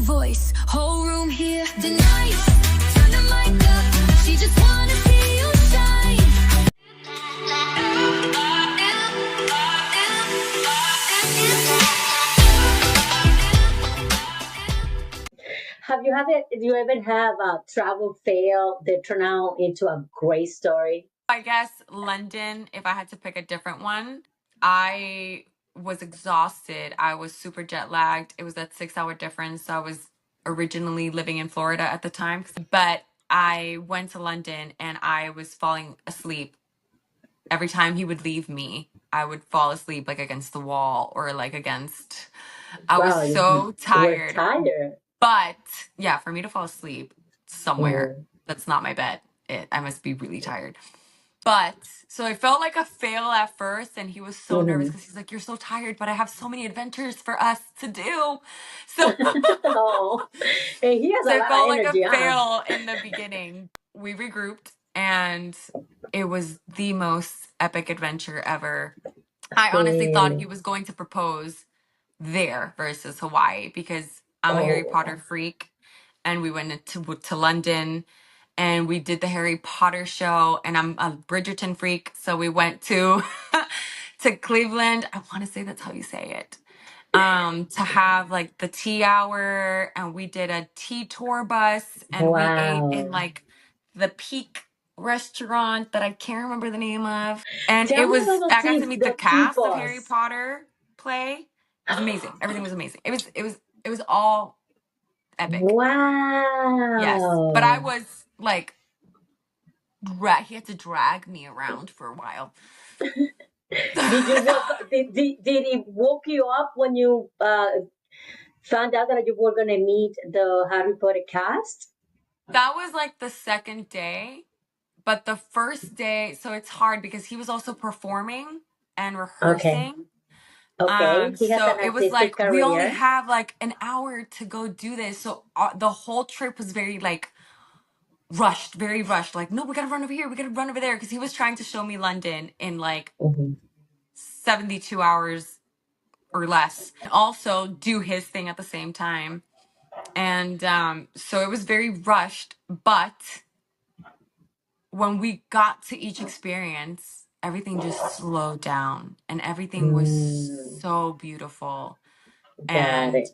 voice, whole room here tonight. Turn the mic up, she just wanna see you shine. Do you ever have a travel fail that turned out into a great story? I guess London, if I had to pick a different one, I was exhausted. I was super jet lagged. It was that 6 hour difference. I was originally living in Florida at the time, but I went to London and I was falling asleep. Every time he would leave me, I would fall asleep like against the wall or like against. I was Wow, so you were tired. tired. But yeah, for me to fall asleep somewhere Mm. that's not my bed, I must be really tired. But so I felt like a fail at first, and he was so nervous because he's like, "You're so tired, but I have so many adventures for us to do." So, Oh, and he has so a I lot felt of like a energy, huh? fail in the beginning. We regrouped, and it was the most epic adventure ever. I honestly thought he was going to propose there versus Hawaii because I'm a Harry Potter freak, and we went to London and we did the Harry Potter show, and I'm a Bridgerton freak, so we went to to Cleveland. I want to say that's how you say it. To have like the tea hour, and we did a tea tour bus, and we ate in like the Peak restaurant that I can't remember the name of. And Tell me about I got to meet the the cast of Harry T-Bus. Potter play. It was amazing. Everything was amazing. It was all epic. Yes. But I Wow. was like he had to drag me around for a while. Did he woke you up when you found out that you were going to meet the Harry Potter cast? That was like the second day. But the first day, so it's hard because he was also performing and rehearsing. Okay. He has So an it was artistic like we only career. have like an hour to go do this. So the whole trip was very like rushed, very rushed. Like, no, we gotta run over here, we gotta run over there, because he was trying to show me London in like 72 hours or less. Also do his thing at the same time. And so it was very rushed, but when we got to each experience, everything just slowed down and everything was so beautiful. And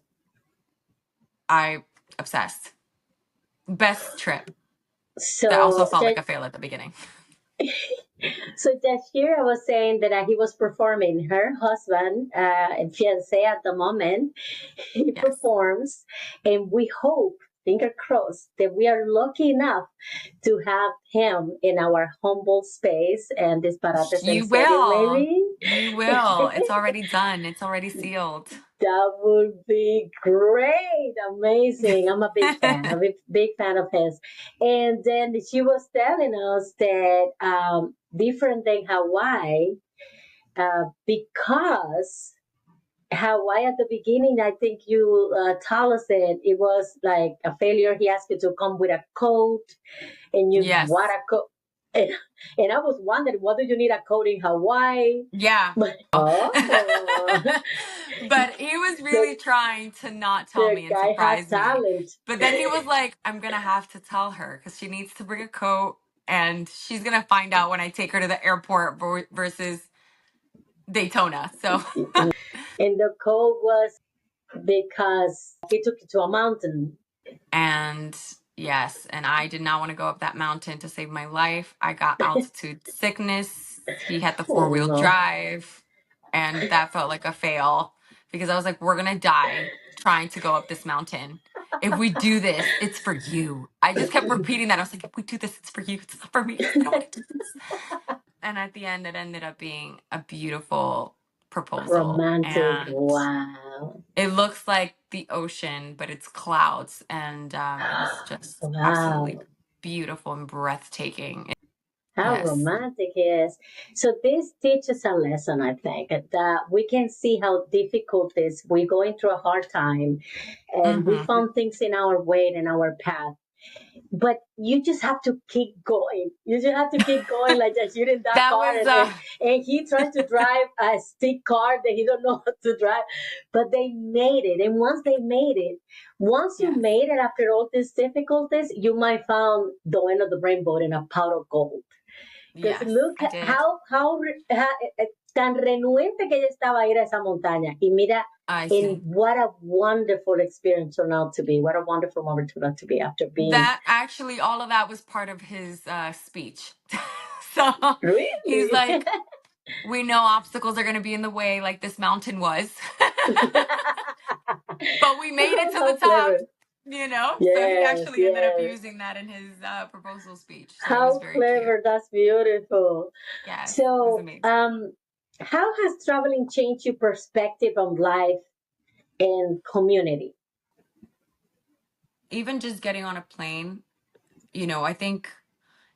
I obsessed. Best trip. So That also felt like a fail at the beginning. So Yashira was saying that he was performing. Her husband and fiancé at the moment, he performs, and we hope, finger crossed, that we are lucky enough to have him in our humble space and Disparates and Serio, maybe. You will. It's already done. It's already sealed. That would be great. Amazing. I'm a big fan. I'm a big fan of his. And then she was telling us that different than Hawaii, because Hawaii at the beginning, I think you told us that it was like a failure. He asked you to come with a coat, and you what a coat. And I was wondering, what do you need a coat in Hawaii? Yeah. But he was really trying to not tell me and surprise me. But then he was like, I'm going to have to tell her because she needs to bring a coat, and she's going to find out when I take her to the airport versus Daytona. So and the coat was because he took you to a mountain. And yes, and I did not want to go up that mountain to save my life. I got altitude sickness. He had the 4-wheel drive, and that felt like a fail because I was like, we're going to die trying to go up this mountain. If we do this, it's for you. I just kept repeating that. I was like, if we do this, it's for you. It's not for me. I don't want to do this. And at the end, it ended up being a beautiful proposal. Romantic. And wow. It looks like the ocean, but it's clouds. And it was just absolutely beautiful and breathtaking. How romantic it is. So this teaches a lesson, I think, that we can see how difficult it is. We're going through a hard time and we found things in our way and in our path. but you just have to keep going. You just have to keep going, like just shooting that That car, was and he tries to drive a stick car that he don't know how to drive, but they made it. And once you yes. made it after all these difficulties, you might found the end of the rainbow in a pot of gold. Because Yes, look I did. how tan renuente que ella estaba a ir a esa montaña. Y mira, I and see. what a wonderful experience turned out to be. What a wonderful moment turned out to be after being. That actually, all of that was part of his speech. So he's Really? like, we know obstacles are going to be in the way, like this mountain was, but we made it to the How top, clever. So he Yes, actually ended up yes. using that in his proposal speech. So it was How very cute. clever. That's beautiful. Yes, it was So, amazing. how has traveling changed your perspective on life and community? Even just getting on a plane, I think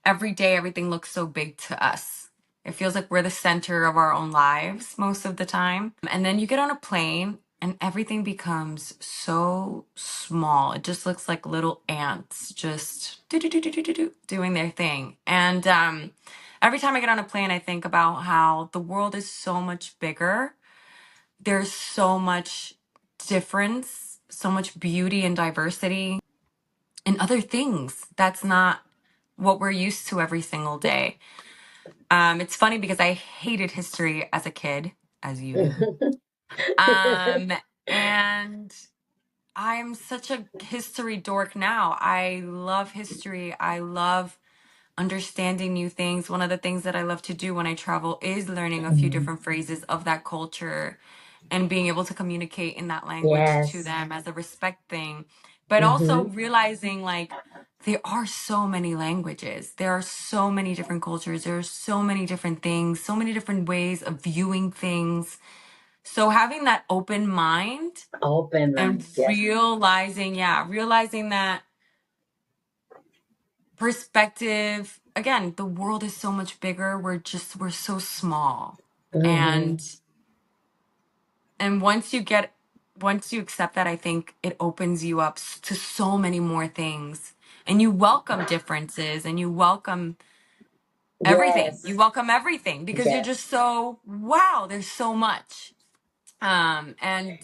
every day everything looks so big to us. It feels like we're the center of our own lives most of the time. And then you get on a plane and everything becomes so small. It just looks like little ants just doing their thing. And every time I get on a plane, I think about how the world is so much bigger. There's so much difference, so much beauty and diversity and other things. That's not what we're used to every single day. It's funny because I hated history as a kid, as you know. Um, and I'm such a history dork now. I love history. I love understanding new things. One of the things that I love to do when I travel is learning a few different phrases of that culture and being able to communicate in that language to Yes. them as a respect thing. But also Mm-hmm. realizing like there are so many languages, there are so many different cultures, there are so many different things, so many different ways of viewing things. So having that open mind Open and mind. Yes. realizing that perspective, again, the world is so much bigger. We're so small. Mm-hmm. And once you accept that, I think it opens you up to so many more things. And you welcome differences and you welcome everything. You Yes. welcome everything because you're Yes. just so wow, there's so much. And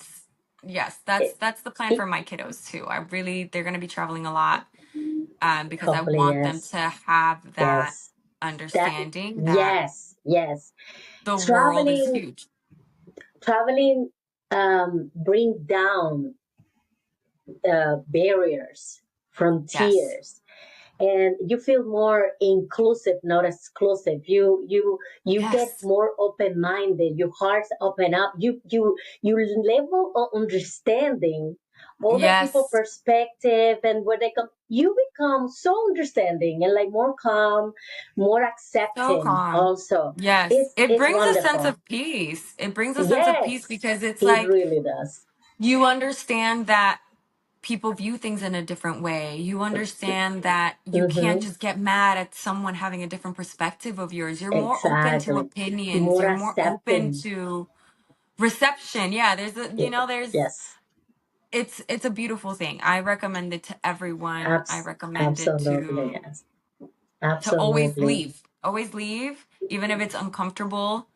yes, It, that's the plan it, for my kiddos too. They're going to be traveling a lot because I hopefully, want them yes. to have that Yes. That, understanding that yes. Yes. the world is Traveling, huge. traveling, bring down barriers, Yes. frontiers, and you feel more inclusive, not exclusive. You get Yes. more open minded. Your hearts open up. You level of understanding other people Yes. perspective, and where they come, you become so understanding and like more calm, more So accepting. calm. Also, Yes. it's It it's brings a sense wonderful. of peace. It brings a sense of peace Yes, because it's it like really does. you understand that people view things in a different way. You understand that you can't Mm-hmm. just get mad at someone having a different perspective of yours. You're more open to Exactly. opinions. More You're more open accepting. to reception. Yeah, Yes. it's a beautiful thing. I recommend it to everyone. I recommend it Absolutely, to yes. always Absolutely. leave. Always leave, even if it's uncomfortable.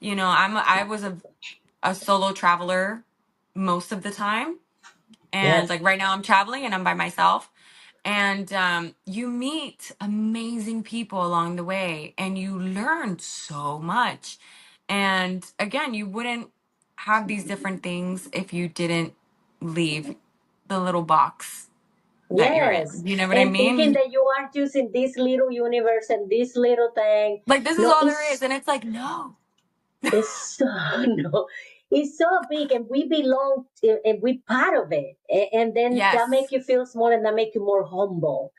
I was a solo traveler most of the time. And Yes. like right now I'm traveling and I'm by myself. And you meet amazing people along the way and you learn so much. And again, you wouldn't have these different things if you didn't leave the little box that you're Yes. in. You know what I And thinking mean? that you are just in this little universe and this little thing. Like this is No, all there is. And it's like, no. it's so no. It's so big and we belong to, and we part of it. And then that make Yes. you feel small and that make you more humble.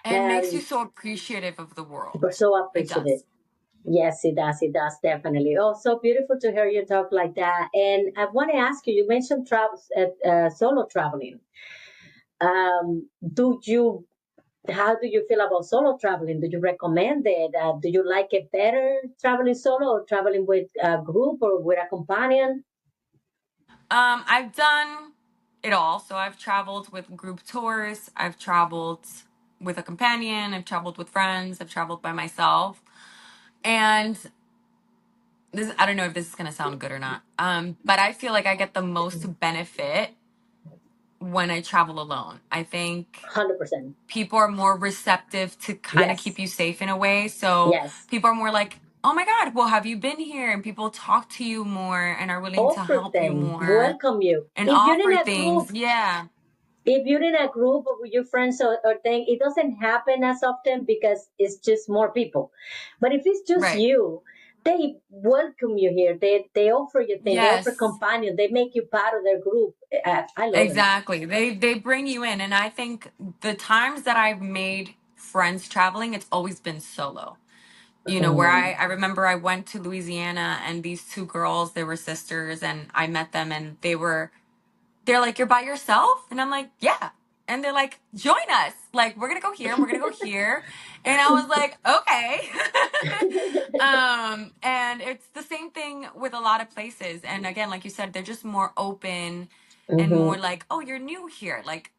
And makes you And so appreciative of the we're world. so It appreciative. does. Yes, it does. It does definitely. Oh, so beautiful to hear you talk like that. And I want to ask you. You mentioned solo traveling. Do you? How do you feel about solo traveling? Do you recommend it? Do you like it better traveling solo or traveling with a group or with a companion? I've done it all. So I've traveled with group tours. I've traveled with a companion, I've traveled with friends, I've traveled by myself. And this, I don't know if this is going to sound good or not. But I feel like I get the most benefit when I travel alone. I think 100%. people are more receptive to kind of keep Yes. you safe in a way. So Yes. people are more like, oh my God, well, have you been here? And people talk to you more and are willing to Offer help you them, more welcome you. and If you're in offer a group, things. Yeah. if you're in a group with your friends or thing, it doesn't happen as often because it's just more people. But if it's just Right. you, they welcome you here. They offer you things. They offer Yes. companion. They make you part of their group. I love it. Exactly. They bring you in. And I think the times that I've made friends traveling, it's always been solo. Where Mm. I remember I went to Louisiana and these two girls, they were sisters, and I met them and they're like, you're by yourself? And I'm like, yeah. And they're like, join us. Like, we're gonna go here and we're gonna go here. And I was like, okay. And it's the same thing with a lot of places. And again, like you said, they're just more open and more Hmm. like, oh, you're new here. Like,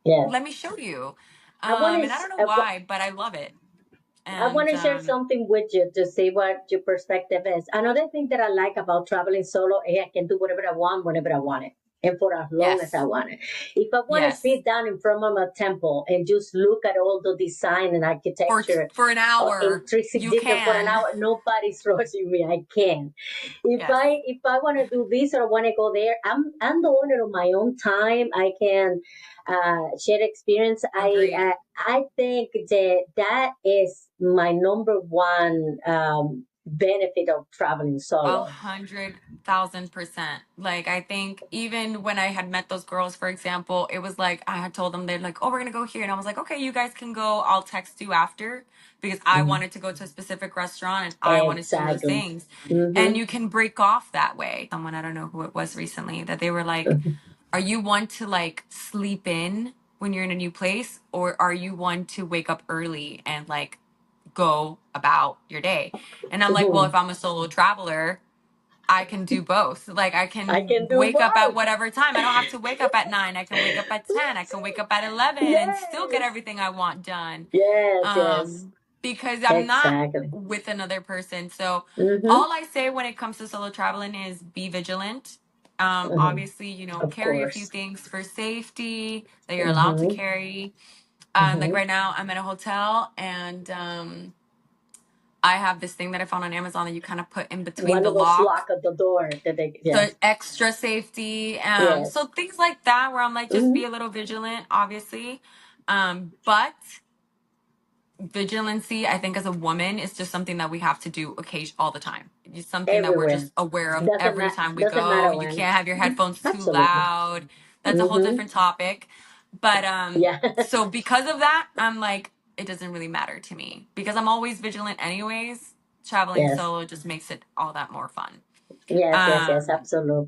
Yes. let me show you. I want And I don't know why, but I love it. I want And to share something with you to see what your perspective is. Another thing that I like about traveling solo is I can do whatever I want whenever I want it and for as long as I yes, want it. If I want to yes. sit down in front of a temple and just look at all the design and architecture For an or hour, intrinsic you detail for an can. hour, nobody's rushing me. I can. Yes, If I want to do this or I want to go there, I'm the owner of my own time. I can share experience. agreed. I think that that is my number one benefit of traveling A solo. 100,000%. Like, I think even when I had met those girls, for example, it was like I had told them, they're like, oh, we're gonna go here. And I was like, okay, you guys can go. I'll text you after because I Mhm. wanted to go to a specific restaurant and I wanted to do those Exactly. things. And Hmm. you can break off that way. Someone, I don't know who it was recently, that they were like, are you one to like sleep in when you're in a new place, or are you one to wake up early and like go about your day? And I'm like, well, if Hmm. I'm a solo traveler, I can do both. Like I I can can do wake up at both. whatever time. I don't have to wake up at 9. I can wake up at 10. I can wake up at 11 and still get Yes. everything I want done. Yes. Yes. Because I'm not Exactly. with another person. So Hmm. all I say when it comes to solo traveling is be vigilant. Hmm. Obviously, Of carry a few course. things for safety that you're allowed to Hmm. carry. Like Hmm. right now, I'm at a hotel and I have this thing that I found on Amazon that you kind of put in between One the of those lock. lock at the door that they, So yes. extra safety. So Yes. things like that where I'm like, just be Hmm. a little vigilant, obviously. But vigilancy, I think as a woman, is just something that we have to do occasion all the time. It's something that we're Everywhere. just aware of Doesn't every matter. time we Doesn't go. matter You when. can't have your headphones too Absolutely. loud. That's a whole Hmm. different topic. But Yeah. so because of that, I'm like, it doesn't really matter to me because I'm always vigilant anyways. Traveling Yes. solo just makes it all that more fun. Yes, yes, yes,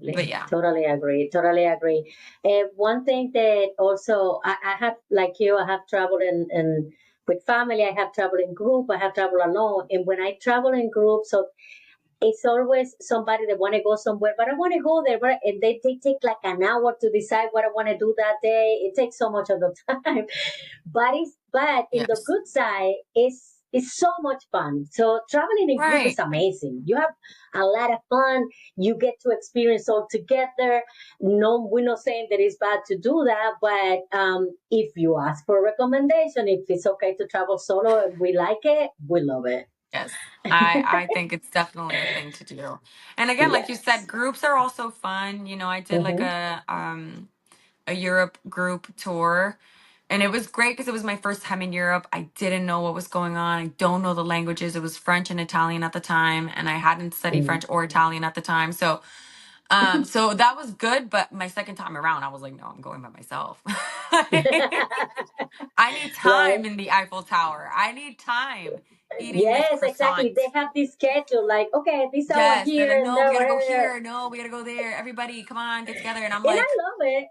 But absolutely. yeah. Totally agree. Totally agree. And one thing that also I have, like you, I have traveled in with family, I have traveled in group, I have traveled alone. And when I travel in group, so it's always somebody that want to go somewhere, but I want to go there. But and they take like an hour to decide what I want to do that day. It takes so much of the time. But in the Yes. good side, it's so much fun. So traveling in group is Right. amazing. You have a lot of fun. You get to experience all together. No, we're not saying that it's bad to do that, but if you ask for a recommendation, if it's okay to travel solo and we like it, we love it. Yes. I think it's definitely a thing to do. And again, like you said, Yes. groups are also fun. I did like Hmm. a Europe group tour and it was great because it was my first time in Europe. I didn't know what was going on. I don't know the languages. It was French and Italian at the time and I hadn't studied French or Italian at the time. So that was good, but my second time around I was like, no, I'm going by myself. I need Right. time in the Eiffel Tower. I need time eating this Yes, exactly. croissant. They have this schedule, like, okay, this hour Yes, they're like, here and no, we there, gotta go whatever. here. No, we gotta go there. Everybody, come on, get together. And I'm And I like, love it.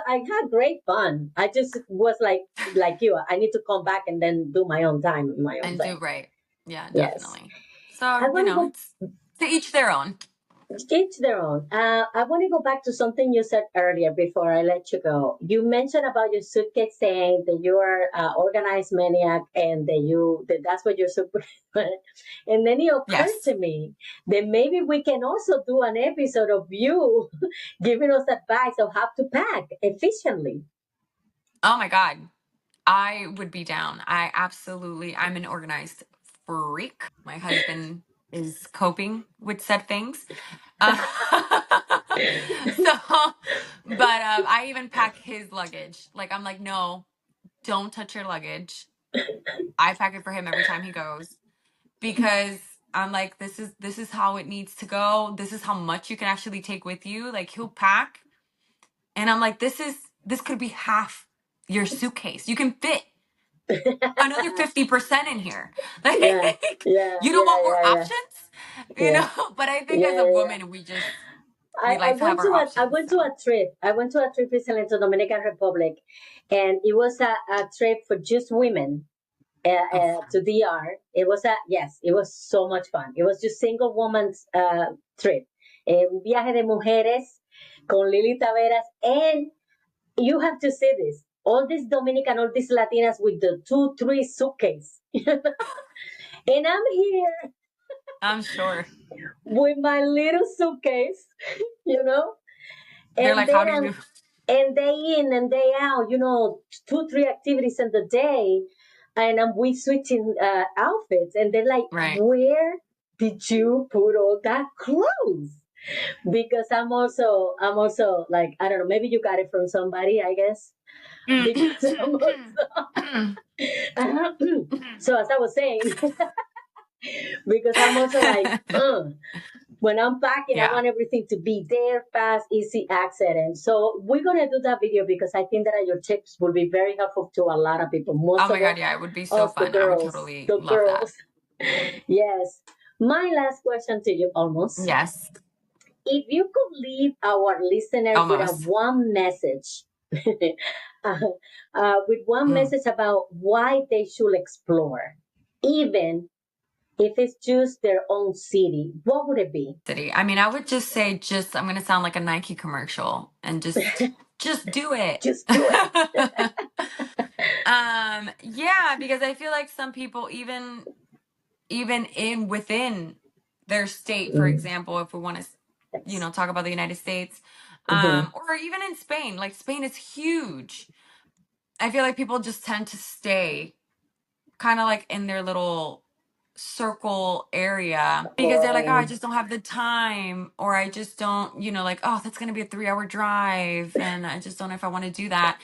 I had great fun. I just was like you. I need to come back and then do my own time, my own and do thing. right. Yeah, Yes. definitely. I So, want to go. it's to each their own. Each their own. I want to go back to something you said earlier before I let you go. You mentioned about your suitcase saying that you are organized maniac and that's what you're super. And then it occurred Yes. to me that maybe we can also do an episode of you giving us advice of how to pack efficiently. Oh my God. I would be down. I'm an organized freak. My husband is coping with said things. Uh, so, but I even pack his luggage. Like, I'm like, no, don't touch your luggage. I pack it for him every time he goes because I'm like, this is how it needs to go. This is how much you can actually take with you. Like, he'll pack, and I'm like, this could be half your suitcase. You can fit another 50% in here. Yeah, Like, yeah, you don't yeah, want more yeah, yeah, options, yeah, but I think yeah, as a yeah. woman, we I like to have went our to I options. went to So, a trip. I went to a trip recently to Dominican Republic, and it was a trip for just women oh, to DR. It was it was so much fun. It was just single woman's trip. Un viaje de mujeres con Lili Taveras, and you have to see this. All these Dominican, all these Latinas with the 2, 3 suitcase, and I'm here I'm sure with my little suitcase, you know, they're and like, how then do you? and day in and day out, 2, 3 activities in the day, and we switching outfits, and they're like, Right. "Where did you put all that clothes?" Because I'm also like, I don't know, maybe you got it from somebody, I guess, because I'm also so as I was saying, because I'm also like, when I'm packing, I Yeah. want everything to be there, fast, easy access. And so we're gonna do that video because I think that your tips will be very helpful to a lot of people. Oh Most my of God, yeah, it would be so us, the fun. I would girls, totally the love that. girls. Yes. My last question to you, almost. Yes, If you could leave our listeners with a almost. one message, uh, with one Mm. message about why they should explore, even if it's just their own city, what would it be? City. I mean, I would just say, I'm gonna sound like a Nike commercial, and just do it. Just do it. Yeah, because I feel like some people, even in within their state, for Mm, example, if we want to, yes. talk about the United States, Mhm. or even in Spain, like Spain is huge. I feel like people just tend to stay kind of like in their little circle area because they're like, oh, I Boring. just don't have the time, or I just don't, like, oh, that's going to be a 3 hour drive. And I just don't know if I want to do that.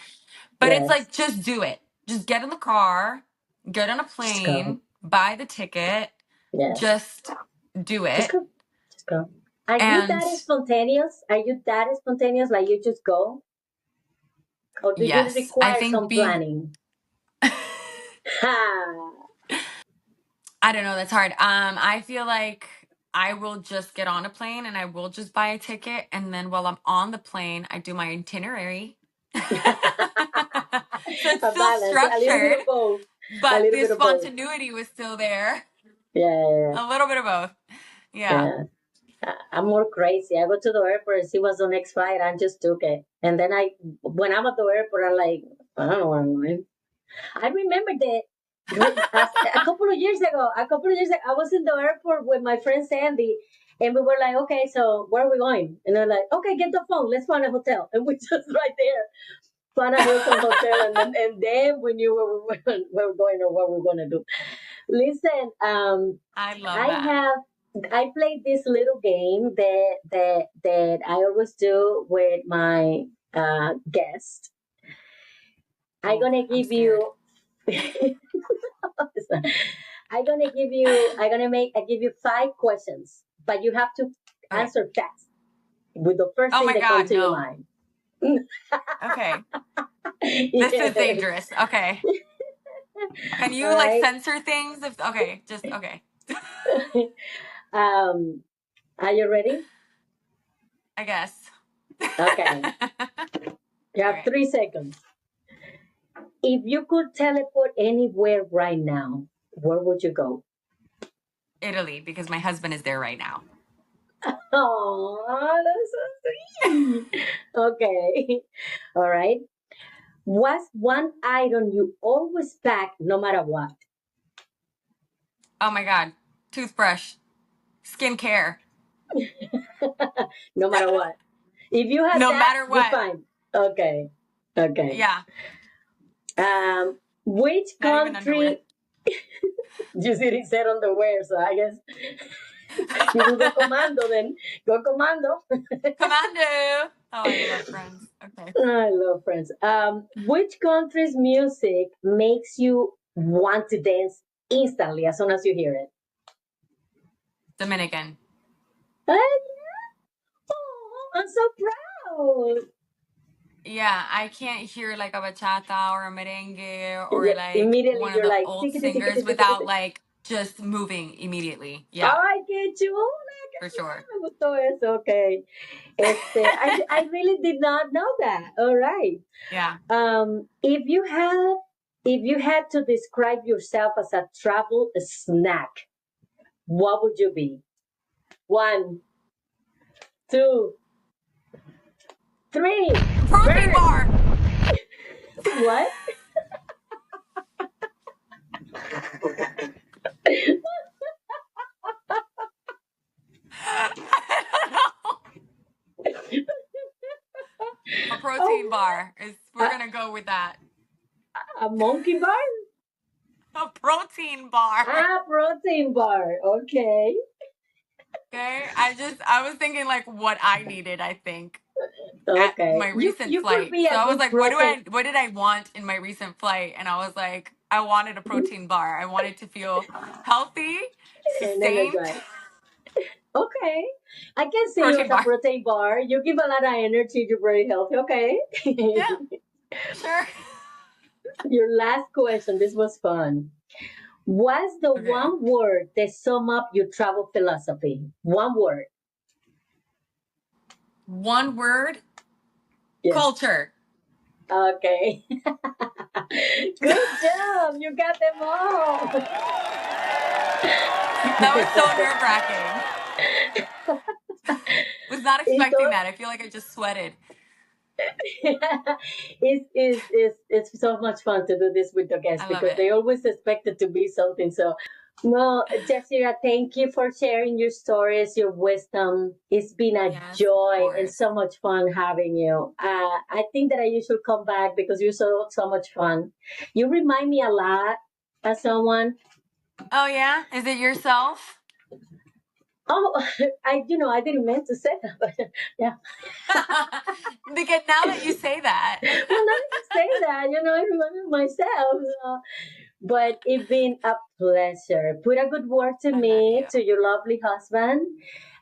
But it's Yes. like, just do it. Just get in the car, get on a Just go. plane, buy the ticket, Yes. just do Just it. go. Just go. Are you And that spontaneous? Are you that spontaneous? Like you just go? Or do you yes, I require think some planning? Ha! I don't know, that's hard. I feel like I will just get on a plane and I will just buy a ticket, and then while I'm on the plane, I do my itinerary. So it's A still balance. A little bit structured, of both. A but little the bit of both. spontaneity was still there. Yeah. A little bit of both. Yeah. Yeah. I'm more crazy. I go to the airport and see what's the next flight. I just took it. And then when I'm at the airport, I'm like, I don't know where I'm going. I remember that a couple of years ago, I was in the airport with my friend Sandy, and we were like, okay, so where are we going? And they're like, okay, get the phone, let's find a hotel, and we just right there found a Hilton hotel, and then we knew where we were going or what we were gonna do. Listen, I love I that. have. I played this little game that I always do with my guest. I'm Oh, gonna I'm give scared. you I give you 5 questions, but you have to Okay. answer fast with the first Oh thing my that comes God, to your no. mind. Okay. This is Yes. dangerous. Okay. Can All you like right. censor things? If okay, just okay. um, are you ready? I guess. Okay. You have Okay. 3 seconds. If you could teleport anywhere right now, where would you go? Italy, because my husband is there right now. Oh, that's so sweet. Okay. All right. What's one item you always pack no matter what? Oh my God. Toothbrush. Skincare. No matter what. If you have No that, matter you're what. fine. Okay. Okay. Yeah. Which Not even underwear. country? You see, it said underwear, so I guess you will go commando then. Go commando. Commando. Oh, I love Friends. Okay. I love Friends. Which country's music makes you want to dance instantly as soon as you hear it? Dominican. Ah, yeah. Oh, I'm so proud. Yeah, I can't hear like a bachata or a merengue or Yeah, like immediately one of you're the like, old tickety, tickety, singers tickety, without tickety. like just moving immediately. Oh, Yeah, I get you. Oh, for sure. me gustó eso. Okay. I really did not know that. All right. Yeah. If you had to describe yourself as a travel snack, what would you be? One, two, three. Protein Burn. bar. What? I don't know. A protein Oh, bar is we're a, gonna go with that. a monkey bar? A protein bar. Ah, protein bar. Okay. Okay. I was thinking like what I needed, I think, at Okay. my You recent you could flight. be So a I was good like, protein. what did I want in my recent flight? And I was like, I wanted a protein bar. I wanted to feel healthy, And sustained. energize. Okay. I can see you Protein as a bar. protein bar. You give a lot of energy. You're very healthy. Okay. Yeah, sure. Your last question. This was fun. What's the Okay. one word that sum up your travel philosophy? One word. One word, Yes. culture. Okay. Good job. You got them all. That was so nerve-wracking. Was not It's expecting that. I feel like I just sweated. it's so much fun to do this with the guests I love because it. they always expect it to be something. So, well, Yashira, thank you for sharing your stories, your wisdom. It's been a Yes, of joy and course. so much fun having you. I think that you should come back because you're so much fun. You remind me a lot of someone. Oh yeah? Is it yourself? Oh, I didn't mean to say that, but yeah. Because now that you say that. Well, now that you say that, I remember myself. But it's been a pleasure. Put a good word to I love me, you. to your lovely husband.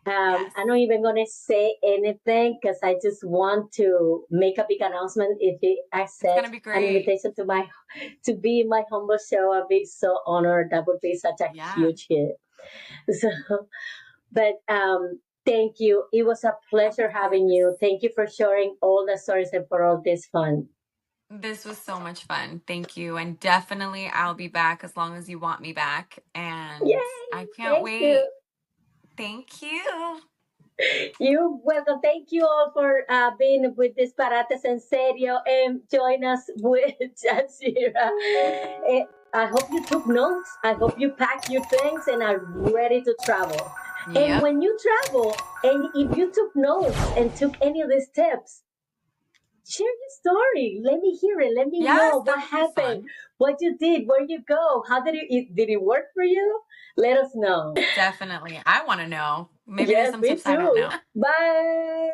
Yes. I'm not even going to say anything because I just want to make a big announcement. If he It's gonna accepts be an great. invitation to be in my humble show, I'll be so honored. That would be such a Yeah. huge hit. So, but thank you. It was a pleasure Of having course. you. Thank you for sharing all the stories and for all this fun. This was so much fun. Thank you. And definitely I'll be back as long as you want me back. Yay! And I can't Thank you. wait. Thank you. You're welcome. Thank you all for being with Disparates and Serio and join us with Yashira. I hope you took notes. I hope you packed your things and are ready to travel. And Yep. when you travel, and if you took notes and took any of these tips, share your story. Let me hear it. Let me Yes, know that what would be happened, fun. what you did, where you go, how did it work for you? Let us know. Definitely. I want to know. Maybe there's Yes, some me tips I don't too. know. Bye.